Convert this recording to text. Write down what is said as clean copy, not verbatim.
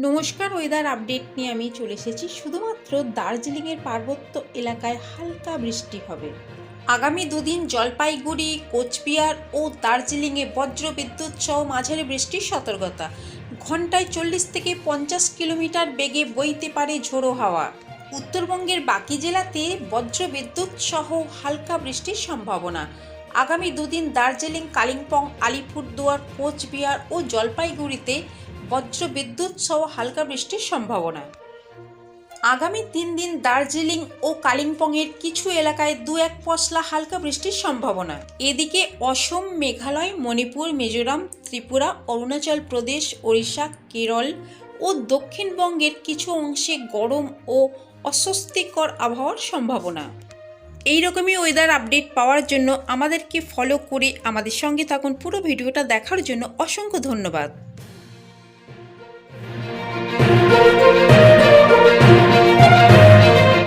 নমস্কার, weather update নিয়ে আমি চলে এসেছি। শুধুমাত্র দার্জিলিংয়ের পার্বত্য এলাকায় হালকা বৃষ্টি হবে। আগামী দুদিন জলপাইগুড়ি, কোচবিহার ও দার্জিলিংয়ে বজ্রবিদ্যুৎ সহ মাঝারি বৃষ্টির সতর্কতা। ঘন্টায় 40 থেকে 50 কিলোমিটার বেগে বইতে পারে ঝোড়ো হাওয়া। উত্তরবঙ্গের বাকি জেলাতে বজ্রবিদ্যুৎ সহ হালকা বৃষ্টির সম্ভাবনা। আগামী দুদিন দার্জিলিং, কালিম্পং, আলিপুরদুয়ার, কোচবিহার ও জলপাইগুড়িতে বজ্রবিদ্যুৎ সহ হালকা বৃষ্টির সম্ভাবনা। আগামী 3 দিন দার্জিলিং ও কালিম্পংয়ের কিছু এলাকায় 2-1 পশলা হালকা বৃষ্টির সম্ভাবনা। এদিকে অসম, মেঘালয়, মণিপুর, মিজোরাম, ত্রিপুরা, অরুণাচল প্রদেশ, ওড়িশা, কেরল ও দক্ষিণবঙ্গের কিছু অংশে গরম ও অস্বস্তিকর আবহাওয়ার সম্ভাবনা। এই রকমই ওয়েদার আপডেট পাওয়ার জন্য আমাদেরকে ফলো করে আমাদের সঙ্গে থাকুন। পুরো ভিডিওটা দেখার জন্য অসংখ্য ধন্যবাদ।